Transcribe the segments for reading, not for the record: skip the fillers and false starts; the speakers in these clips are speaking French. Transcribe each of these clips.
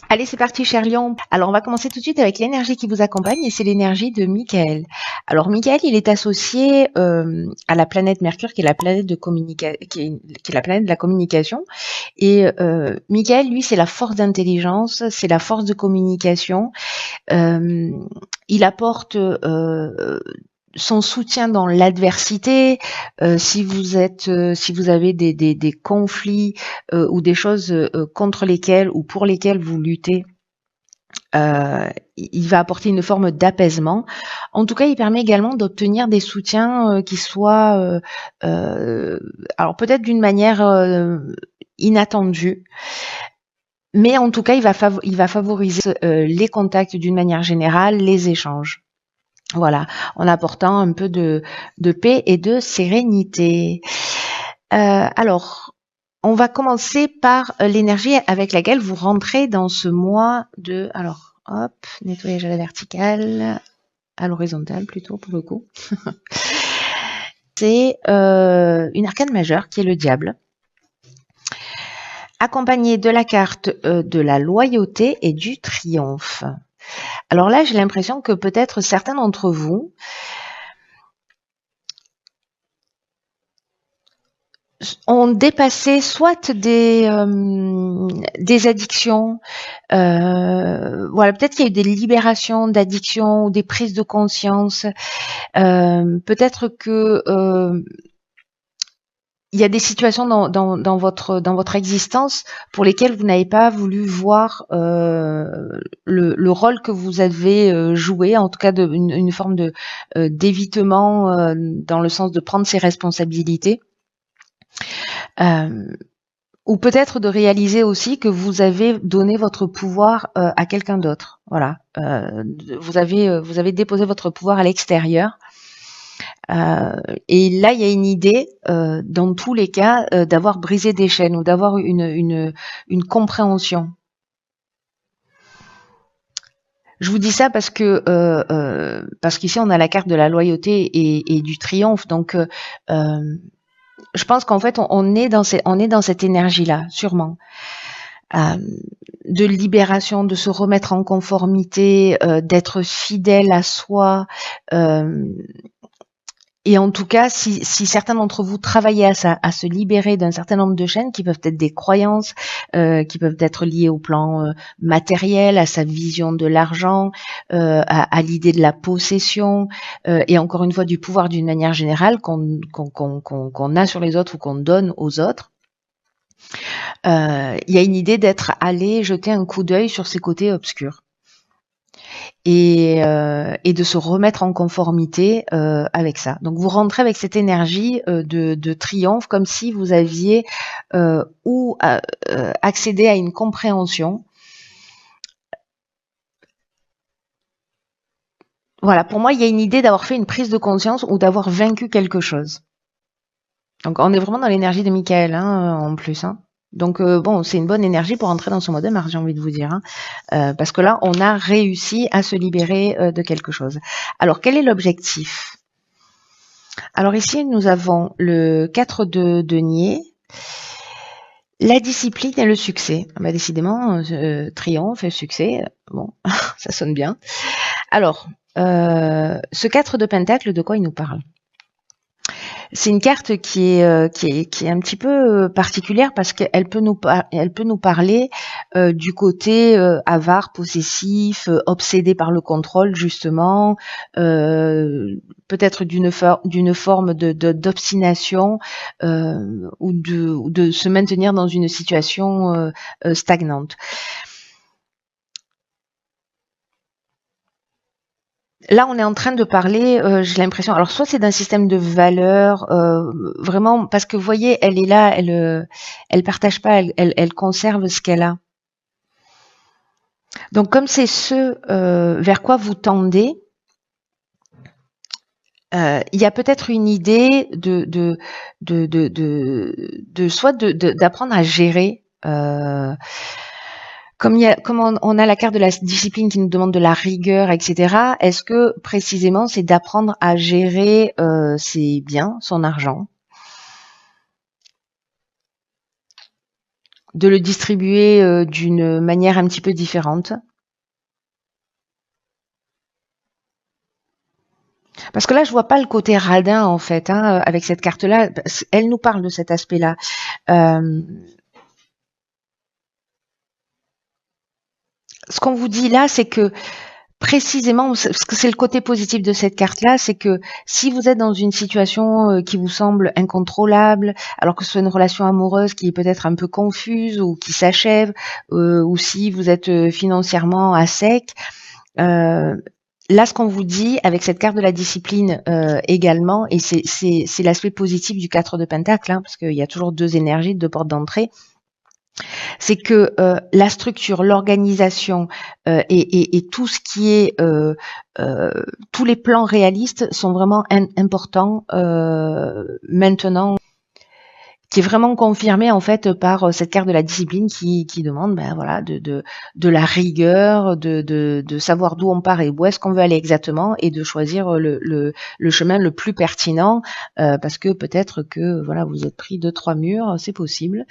Allez, c'est parti, cher Lion. Alors, on va commencer tout de suite avec l'énergie qui vous accompagne et c'est l'énergie de Michael. Alors, Michael, il est associé à la planète Mercure, qui est la planète de qui est la planète de la communication. Et Michael, lui, c'est la force d'intelligence, c'est la force de communication. Euh, il apporte son soutien dans l'adversité, si vous avez des conflits ou des choses contre lesquelles ou pour lesquelles vous luttez, il va apporter une forme d'apaisement. En tout cas, il permet également d'obtenir des soutiens qui soient, alors peut-être d'une manière inattendue, mais en tout cas, il va favoriser les contacts d'une manière générale, les échanges. Voilà, en apportant un peu de paix et de sérénité. Alors, on va commencer par l'énergie avec laquelle vous rentrez dans ce mois de... Alors, hop, nettoyage à la verticale, à l'horizontale plutôt pour le coup. C'est une arcane majeure qui est le diable, accompagnée de la carte de la loyauté et du triomphe. Alors là, j'ai l'impression que peut-être certains d'entre vous ont dépassé soit des addictions, voilà, peut-être qu'il y a eu des libérations d'addictions ou des prises de conscience. Peut-être que il y a des situations dans votre existence pour lesquelles vous n'avez pas voulu voir le rôle que vous avez joué, en tout cas une forme de d'évitement dans le sens de prendre ses responsabilités. Euh, ou peut-être de réaliser aussi que vous avez donné votre pouvoir à quelqu'un d'autre. Voilà, vous avez déposé votre pouvoir à l'extérieur. Et là, il y a une idée, dans tous les cas, d'avoir brisé des chaînes ou d'avoir une compréhension. Je vous dis ça parce qu'ici on a la carte de la loyauté et du triomphe. Donc, je pense qu'en fait on est dans cette énergie-là, sûrement. Euh, de libération, de se remettre en conformité, d'être fidèle à soi. Euh, et en tout cas, si certains d'entre vous travaillez à ça, à se libérer d'un certain nombre de chaînes qui peuvent être des croyances, qui peuvent être liées au plan matériel, à sa vision de l'argent, à l'idée de la possession, et encore une fois du pouvoir d'une manière générale qu'on a sur les autres ou qu'on donne aux autres. Il y a une idée d'être allé jeter un coup d'œil sur ses côtés obscurs et de se remettre en conformité avec ça. Donc vous rentrez avec cette énergie de triomphe, comme si vous aviez accédé à une compréhension. Voilà, pour moi, il y a une idée d'avoir fait une prise de conscience ou d'avoir vaincu quelque chose. Donc on est vraiment dans l'énergie de Michael, hein, en plus. Hein. Donc bon, c'est une bonne énergie pour entrer dans ce mode de Mars, j'ai envie de vous dire. Hein. Parce que là, on a réussi à se libérer de quelque chose. Alors, quel est l'objectif? Alors ici, nous avons le 4 de denier, la discipline et le succès. Bah, décidément, triomphe et succès, bon, ça sonne bien. Alors, ce 4 de pentacle, de quoi il nous parle? C'est une carte qui est un petit peu particulière parce qu'elle elle peut nous parler du côté avare, possessif, obsédé par le contrôle justement, peut-être d'une forme d'obstination ou de se maintenir dans une situation stagnante. Là, on est en train de parler, j'ai l'impression, alors soit c'est d'un système de valeurs, vraiment, parce que vous voyez, elle est là, elle partage pas, elle conserve ce qu'elle a. Donc, comme c'est ce vers quoi vous tendez, il y a peut-être une idée soit d'apprendre à gérer. Comme on a la carte de la discipline qui nous demande de la rigueur, etc., est-ce que précisément c'est d'apprendre à gérer ses biens, son argent, de le distribuer d'une manière un petit peu différente. Parce que là, je vois pas le côté radin en fait, hein, avec cette carte-là. Elle nous parle de cet aspect-là. Euh, ce qu'on vous dit là, c'est que précisément, parce que c'est le côté positif de cette carte-là, c'est que si vous êtes dans une situation qui vous semble incontrôlable, alors que ce soit une relation amoureuse qui est peut-être un peu confuse ou qui s'achève, ou si vous êtes financièrement à sec, euh, là, ce qu'on vous dit avec cette carte de la discipline également, et c'est l'aspect positif du 4 de Pentacle, hein, parce qu'il y a toujours deux énergies, deux portes d'entrée, c'est que la structure, l'organisation et tout ce qui est tous les plans réalistes sont vraiment importants maintenant, qui est vraiment confirmé en fait par cette carte de la discipline qui demande voilà de la rigueur, de savoir d'où on part et où est-ce qu'on veut aller exactement et de choisir le chemin le plus pertinent parce que peut-être que voilà vous êtes pris 2-3 murs, c'est possible,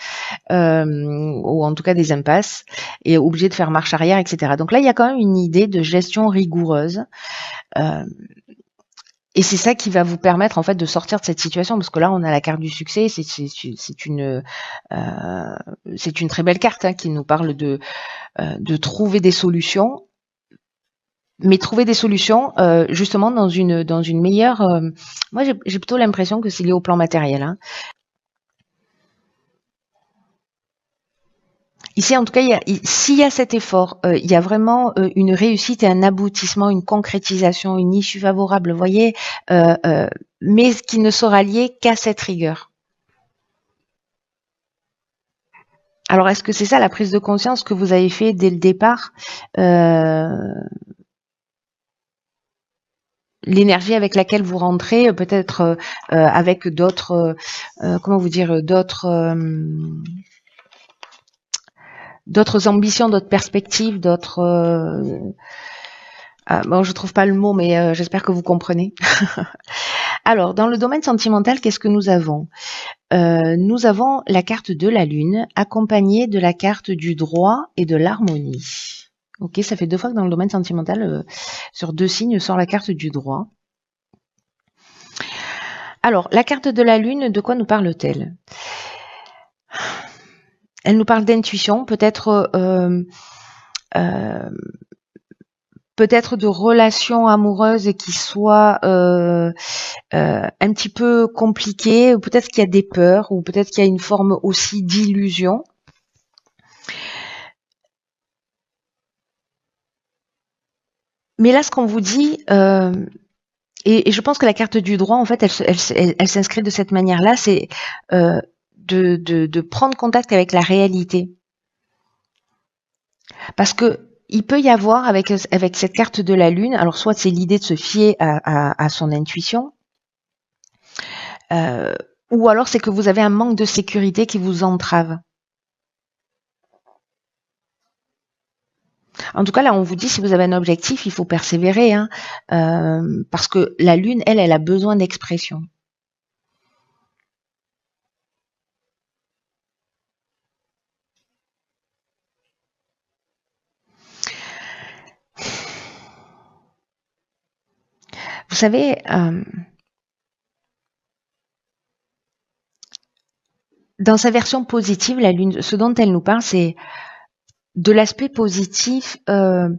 ou en tout cas des impasses et obligé de faire marche arrière, etc. Donc là il y a quand même une idée de gestion rigoureuse. Et c'est ça qui va vous permettre en fait de sortir de cette situation, parce que là on a la carte du succès, c'est une très belle carte hein, qui nous parle de trouver des solutions, mais trouver des solutions justement dans une meilleure. Moi j'ai plutôt l'impression que c'est lié au plan matériel. Hein. Ici, en tout cas, s'il y a cet effort, il y a vraiment une réussite et un aboutissement, une concrétisation, une issue favorable, vous voyez, mais qui ne sera lié qu'à cette rigueur. Alors, est-ce que c'est ça la prise de conscience que vous avez fait dès le départ l'énergie avec laquelle vous rentrez, peut-être avec d'autres, comment vous dire, d'autres ambitions, d'autres perspectives, d'autres. Bon, je trouve pas le mot, mais j'espère que vous comprenez. Alors, dans le domaine sentimental, qu'est-ce que nous avons Nous avons la carte de la Lune, accompagnée de la carte du droit et de l'harmonie. Ok, ça fait 2 fois que dans le domaine sentimental, sur 2 signes, sort la carte du droit. Alors, la carte de la Lune, de quoi nous parle-t-elle? Elle nous parle d'intuition, peut-être peut-être de relations amoureuses qui soient un petit peu compliquées, ou peut-être qu'il y a des peurs, ou peut-être qu'il y a une forme aussi d'illusion. Mais là, ce qu'on vous dit, et je pense que la carte du droit, en fait, elle s'inscrit de cette manière-là, c'est de prendre contact avec la réalité. Parce que il peut y avoir avec cette carte de la Lune, alors soit c'est l'idée de se fier à son intuition, ou alors c'est que vous avez un manque de sécurité qui vous entrave. En tout cas, là, on vous dit, si vous avez un objectif, il faut persévérer, hein, parce que la Lune, elle a besoin d'expression. Vous savez, dans sa version positive, la Lune, ce dont elle nous parle, c'est de l'aspect positif. Enfin,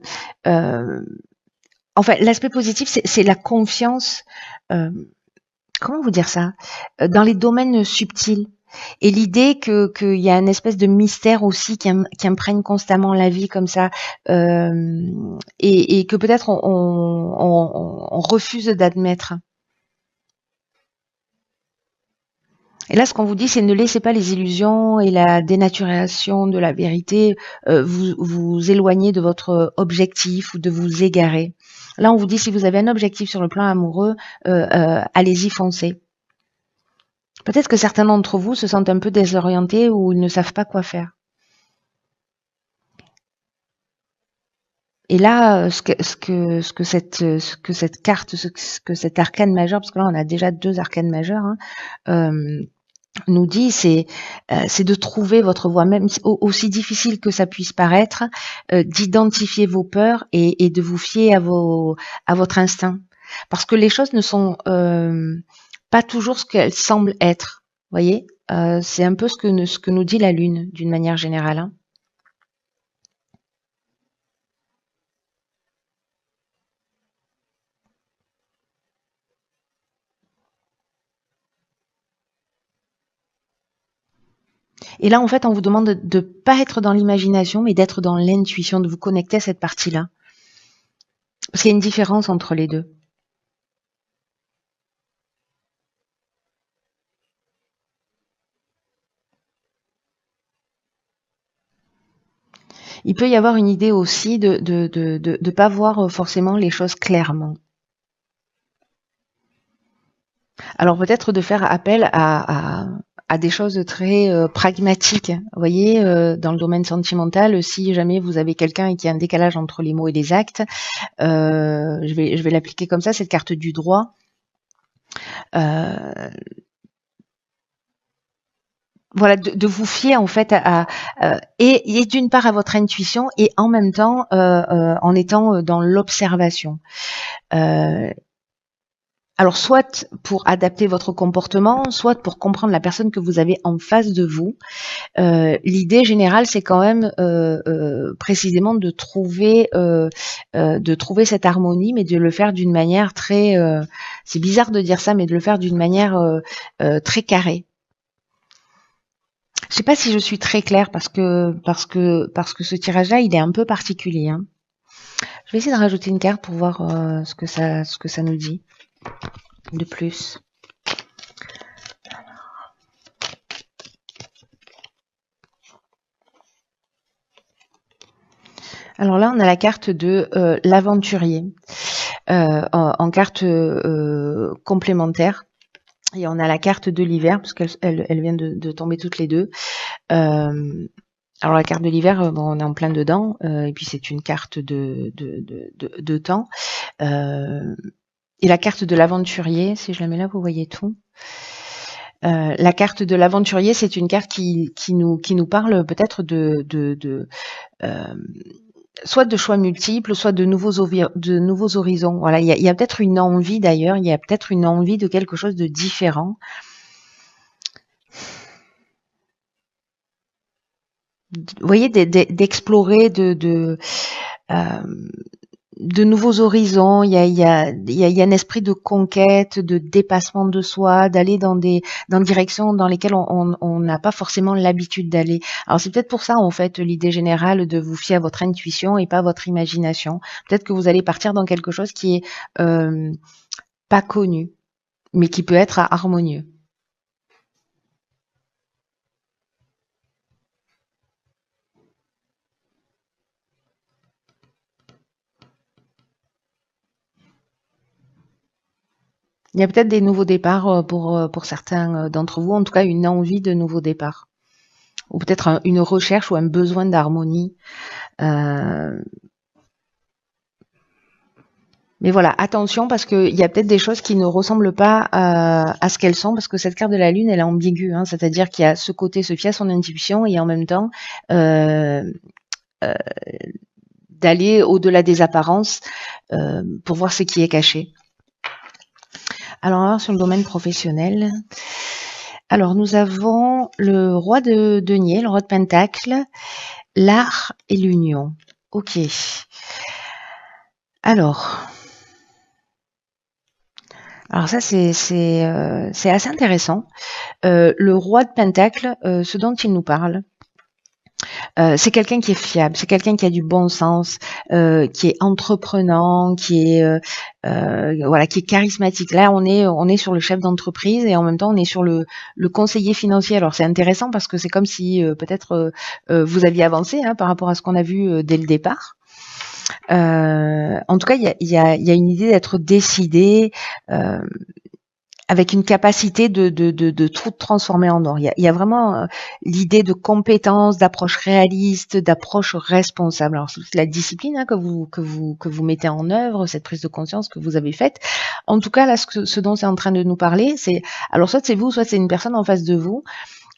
l'aspect positif, c'est la confiance. Comment vous dire ça? Dans les domaines subtils. Et l'idée qu'il y a une espèce de mystère aussi qui imprègne constamment la vie comme ça, et que peut-être on refuse d'admettre. Et là, ce qu'on vous dit, c'est ne laissez pas les illusions et la dénaturation de la vérité vous éloigner de votre objectif ou de vous égarer. Là, on vous dit, si vous avez un objectif sur le plan amoureux, allez-y, foncez. Peut-être que certains d'entre vous se sentent un peu désorientés ou ils ne savent pas quoi faire. Et là, ce que cette carte, ce que cet arcane majeur, parce que là on a déjà 2 arcanes majeurs, hein, nous dit, c'est de trouver votre voie, même aussi difficile que ça puisse paraître, d'identifier vos peurs et de vous fier à votre instinct. Parce que les choses ne sont pas toujours ce qu'elles semblent être. Vous voyez, c'est un peu ce que nous dit la Lune, d'une manière générale. Hein. Et là, en fait, on vous demande de pas être dans l'imagination, mais d'être dans l'intuition, de vous connecter à cette partie-là. Parce qu'il y a une différence entre les deux. Il peut y avoir une idée aussi de pas voir forcément les choses clairement. Alors peut-être de faire appel à des choses très pragmatiques. Vous voyez, dans le domaine sentimental, si jamais vous avez quelqu'un qui a un décalage entre les mots et les actes, je vais l'appliquer comme ça, cette carte du droit. Voilà, de vous fier en fait et d'une part à votre intuition et en même temps en étant dans l'observation. Alors soit pour adapter votre comportement, soit pour comprendre la personne que vous avez en face de vous. L'idée générale, c'est quand même précisément de trouver cette harmonie, mais de le faire d'une manière très. C'est bizarre de dire ça, mais de le faire d'une manière très carrée. Je sais pas si je suis très claire parce que ce tirage-là, il est un peu particulier. Hein. Je vais essayer de rajouter une carte pour voir ce que ça nous dit de plus. Alors là, on a la carte de l'aventurier en carte complémentaire. Et on a la carte de l'hiver, parce qu'elle vient de tomber toutes les deux. Alors la carte de l'hiver, bon, on est en plein dedans, et puis c'est une carte de temps. Et la carte de l'aventurier, si je la mets là, vous voyez tout. La carte de l'aventurier, c'est une carte qui nous parle peut-être soit de choix multiples, soit de nouveaux horizons. Voilà, il y a peut-être une envie d'ailleurs, il y a peut-être une envie de quelque chose de différent. Vous voyez, d'explorer, de nouveaux horizons. Il y a un esprit de conquête, de dépassement de soi, d'aller dans directions dans lesquelles on n'a pas forcément l'habitude d'aller. Alors c'est peut-être pour ça en fait l'idée générale de vous fier à votre intuition et pas à votre imagination. Peut-être que vous allez partir dans quelque chose qui est pas connu, mais qui peut être harmonieux. Il y a peut-être des nouveaux départs pour certains d'entre vous, en tout cas une envie de nouveaux départs. Ou peut-être une recherche ou un besoin d'harmonie. Mais voilà, attention parce qu'il y a peut-être des choses qui ne ressemblent pas à ce qu'elles sont, parce que cette carte de la Lune, elle est ambiguë, hein, c'est-à-dire qu'il y a ce côté se fier à son intuition et en même temps d'aller au-delà des apparences pour voir ce qui est caché. Alors, on va voir sur le domaine professionnel. Alors, nous avons le roi de denier, le roi de pentacle, l'art et l'union. Ok. Alors ça, c'est assez intéressant. Le roi de pentacle, ce dont il nous parle, c'est quelqu'un qui est fiable, c'est quelqu'un qui a du bon sens, qui est entreprenant, qui est qui est charismatique. Là, on est sur le chef d'entreprise et en même temps, on est sur le conseiller financier. Alors, c'est intéressant parce que c'est comme si peut-être vous aviez avancé par rapport à ce qu'on a vu dès le départ. En tout cas, il y a une idée d'être décidé. Avec une capacité de tout transformer en or. Il y a vraiment l'idée de compétence, d'approche réaliste, d'approche responsable. Alors c'est la discipline que vous mettez en œuvre, cette prise de conscience que vous avez faite. En tout cas, là, ce dont c'est en train de nous parler, c'est alors soit c'est vous, soit c'est une personne en face de vous,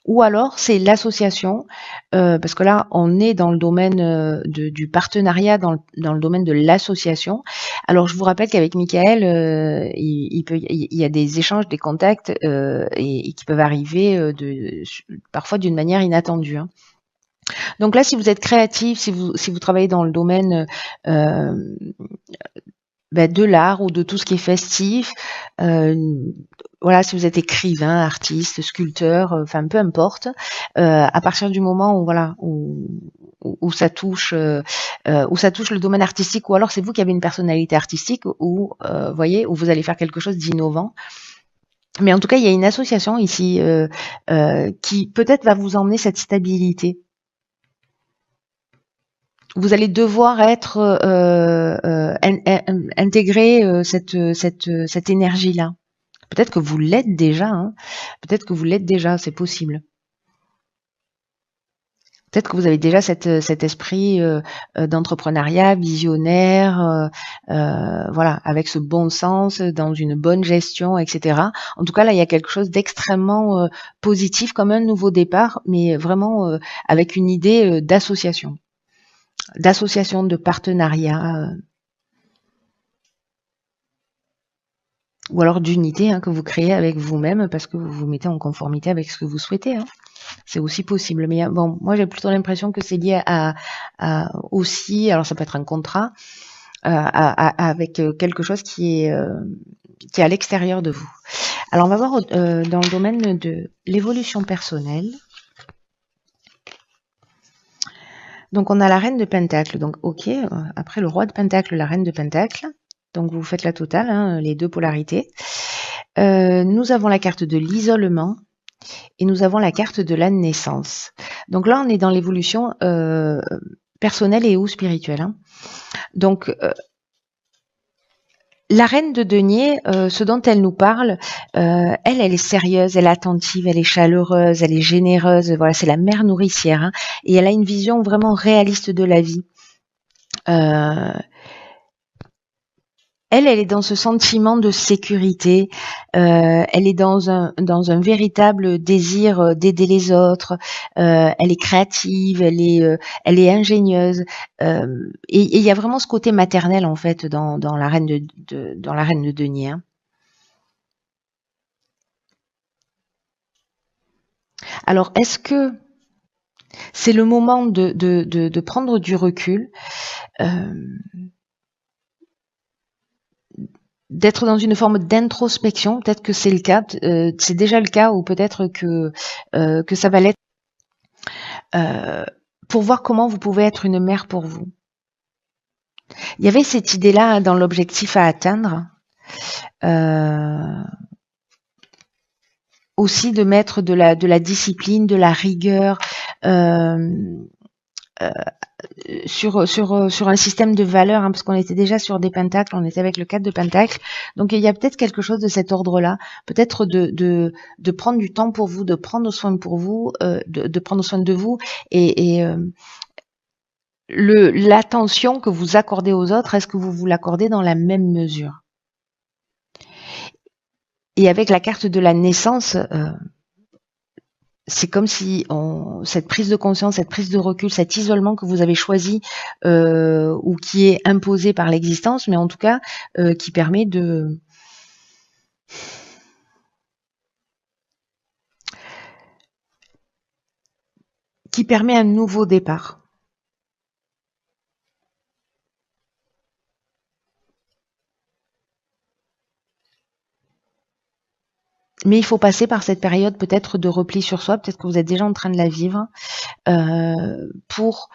ou alors c'est l'association, parce que là, on est dans le domaine du partenariat, dans le domaine de l'association. Alors, je vous rappelle qu'avec Michael, il y a des échanges, des contacts, et qui peuvent arriver parfois d'une manière inattendue, hein. Donc là, si vous êtes créatif, si vous travaillez dans le domaine de l'art ou de tout ce qui est festif, voilà, si vous êtes écrivain, artiste, sculpteur, enfin peu importe, à partir du moment où voilà où ça touche le domaine artistique, ou alors c'est vous qui avez une personnalité artistique, ou voyez, où vous allez faire quelque chose d'innovant. Mais en tout cas, il y a une association ici qui peut-être va vous emmener cette stabilité. Vous allez devoir être intégrer cette énergie-là. Peut-être que vous l'êtes déjà, hein. Peut-être que vous l'êtes déjà, c'est possible. Peut-être que vous avez déjà cet esprit d'entrepreneuriat, visionnaire, voilà, avec ce bon sens, dans une bonne gestion, etc. En tout cas, là, il y a quelque chose d'extrêmement positif, comme un nouveau départ, mais vraiment avec une idée d'association, de partenariat, ou alors d'unité, hein, que vous créez avec vous-même parce que vous vous mettez en conformité avec ce que vous souhaitez, hein. C'est aussi possible. Mais bon, moi j'ai plutôt l'impression que c'est lié à aussi, alors ça peut être un contrat avec quelque chose qui est à l'extérieur de vous. Alors on va voir dans le domaine de l'évolution personnelle. Donc on a la reine de Pentacle. Donc ok, après le roi de Pentacle, la reine de Pentacle. Donc vous faites la totale, hein, les deux polarités. Nous avons la carte de l'isolement. Et nous avons la carte de la naissance. Donc là, on est dans l'évolution personnelle et ou spirituelle, hein. Donc, la reine de denier, ce dont elle nous parle, elle est sérieuse, elle est attentive, elle est chaleureuse, elle est généreuse. Voilà, c'est la mère nourricière, hein, et elle a une vision vraiment réaliste de la vie. Elle est dans ce sentiment de sécurité, elle est dans un véritable désir d'aider les autres, elle est créative, elle est ingénieuse, et il y a vraiment ce côté maternel en fait dans la reine dans la reine de denier, hein. Alors est-ce que c'est le moment de prendre du recul, d'être dans une forme d'introspection? Peut-être que c'est le cas, c'est déjà le cas, ou peut-être que ça va l'être, pour voir comment vous pouvez être une mère pour vous. Il y avait cette idée-là dans l'objectif à atteindre, aussi de mettre de la discipline, de la rigueur, sur un système de valeurs, hein, parce qu'on était déjà sur des pentacles, on était avec le 4 de pentacles, donc il y a peut-être quelque chose de cet ordre-là, peut-être de prendre du temps pour vous, de prendre soin pour vous, de prendre soin de vous, et l'attention que vous accordez aux autres, est-ce que vous l'accordez dans la même mesure? Et avec la carte de la naissance, c'est comme si cette prise de conscience, cette prise de recul, cet isolement que vous avez choisi, ou qui est imposé par l'existence, mais en tout cas qui permet un nouveau départ. Mais il faut passer par cette période peut-être de repli sur soi, peut-être que vous êtes déjà en train de la vivre, pour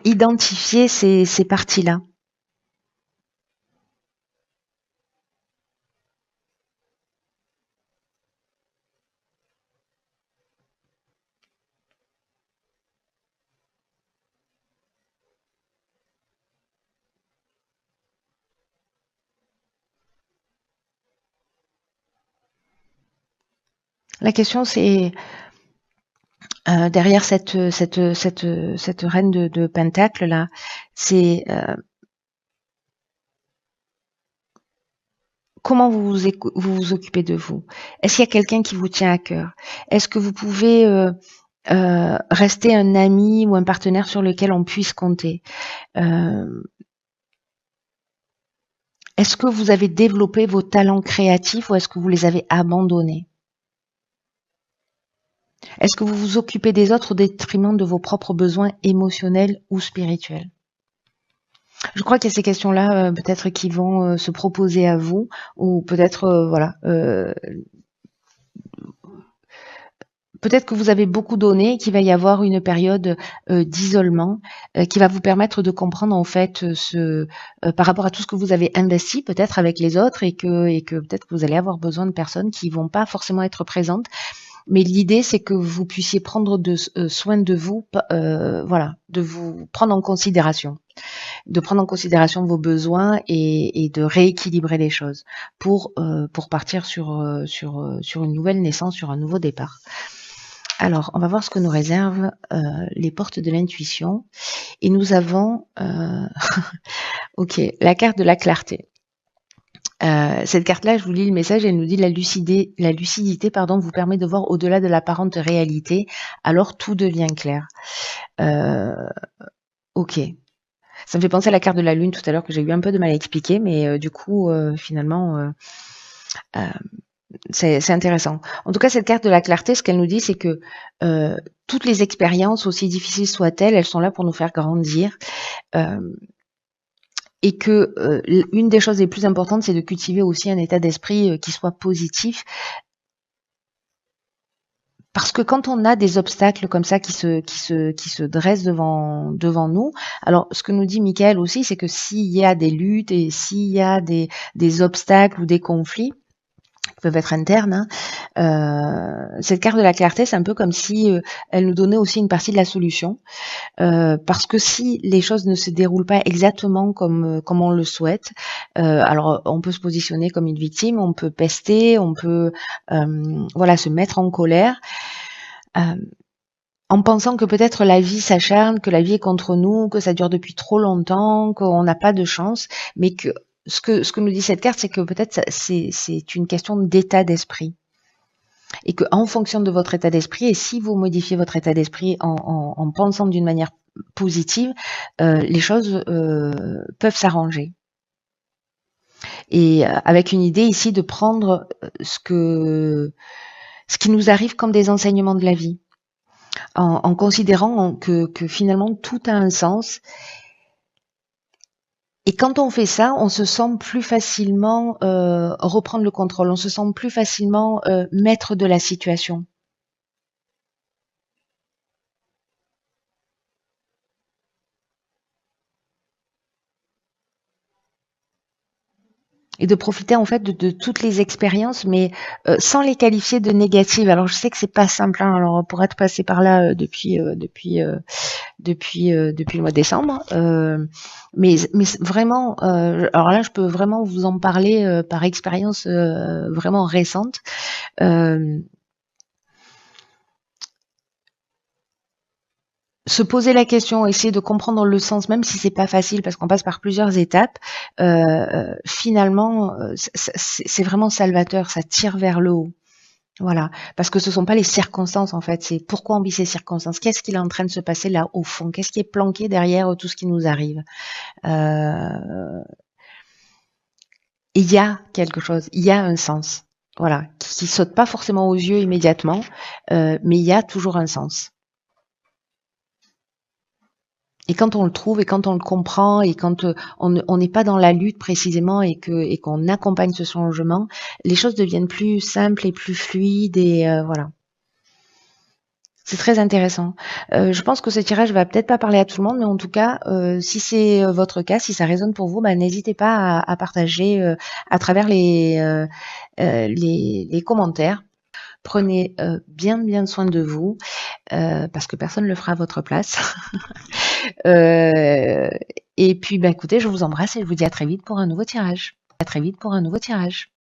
identifier ces parties-là. La question c'est, derrière cette reine de Pentacle là, c'est comment vous vous occupez de vous? Est-ce qu'il y a quelqu'un qui vous tient à cœur? Est-ce que vous pouvez rester un ami ou un partenaire sur lequel on puisse compter? Euh, Est-ce que vous avez développé vos talents créatifs ou est-ce que vous les avez abandonnés? Est-ce que vous vous occupez des autres au détriment de vos propres besoins émotionnels ou spirituels? Je crois qu'il y a ces questions-là, peut-être qui vont se proposer à vous, ou peut-être, voilà, peut-être que vous avez beaucoup donné, qu'il va y avoir une période d'isolement qui va vous permettre de comprendre en fait par rapport à tout ce que vous avez investi peut-être avec les autres et que peut-être que vous allez avoir besoin de personnes qui vont pas forcément être présentes. Mais l'idée, c'est que vous puissiez prendre soin de vous, voilà, de vous prendre en considération, de prendre en considération vos besoins et de rééquilibrer les choses pour partir sur une nouvelle naissance, sur un nouveau départ. Alors, on va voir ce que nous réservent les portes de l'intuition. Et nous avons, ok, la carte de la clarté. Cette carte-là, je vous lis le message, elle nous dit la lucidité pardon, vous permet de voir au-delà de l'apparente réalité, alors tout devient clair. Ok. Ça me fait penser à la carte de la lune tout à l'heure que j'ai eu un peu de mal à expliquer, mais du coup, finalement, c'est intéressant. En tout cas, cette carte de la clarté, ce qu'elle nous dit, c'est que toutes les expériences, aussi difficiles soient-elles, elles sont là pour nous faire grandir. Et que une des choses les plus importantes, c'est de cultiver aussi un état d'esprit qui soit positif. Parce que quand on a des obstacles comme ça qui se dressent devant nous, alors ce que nous dit Michael aussi, c'est que s'il y a des luttes et s'il y a des obstacles ou des conflits, peuvent être internes. Cette carte de la clarté, c'est un peu comme si elle nous donnait aussi une partie de la solution. Parce que si les choses ne se déroulent pas exactement comme on le souhaite, alors on peut se positionner comme une victime, on peut pester, on peut voilà se mettre en colère. En pensant que peut-être la vie s'acharne, que la vie est contre nous, que ça dure depuis trop longtemps, qu'on n'a pas de chance, mais que ce que nous dit cette carte, c'est que peut-être c'est une question d'état d'esprit. Et que en fonction de votre état d'esprit, et si vous modifiez votre état d'esprit en pensant d'une manière positive, les choses peuvent s'arranger. Et avec une idée ici de prendre ce qui nous arrive comme des enseignements de la vie, en considérant que finalement tout a un sens. Et quand on fait ça, on se sent plus facilement reprendre le contrôle, on se sent plus facilement maître de la situation. Et de profiter en fait de toutes les expériences, mais sans les qualifier de négatives. Alors je sais que c'est pas simple, hein, alors pour être passé par là depuis le mois de décembre, mais vraiment, alors là je peux vraiment vous en parler par expérience vraiment récente. Se poser la question, essayer de comprendre le sens, même si c'est pas facile parce qu'on passe par plusieurs étapes, finalement, c'est vraiment salvateur, ça tire vers le haut. Voilà, parce que ce sont pas les circonstances en fait, c'est pourquoi on vit ces circonstances, qu'est-ce qu'il est en train de se passer là au fond, qu'est-ce qui est planqué derrière tout ce qui nous arrive. Il y a quelque chose, il y a un sens, voilà, qui saute pas forcément aux yeux immédiatement, mais il y a toujours un sens. Et quand on le trouve et quand on le comprend et quand on n'est pas dans la lutte précisément et qu'on accompagne ce changement, les choses deviennent plus simples et plus fluides et voilà. C'est très intéressant. Je pense que ce tirage va peut-être pas parler à tout le monde, mais en tout cas, si c'est votre cas, si ça résonne pour vous, bah, n'hésitez pas à partager à travers les commentaires. Prenez bien soin de vous parce que personne ne le fera à votre place. Et puis, bah, écoutez, je vous embrasse et je vous dis à très vite pour un nouveau tirage. À très vite pour un nouveau tirage.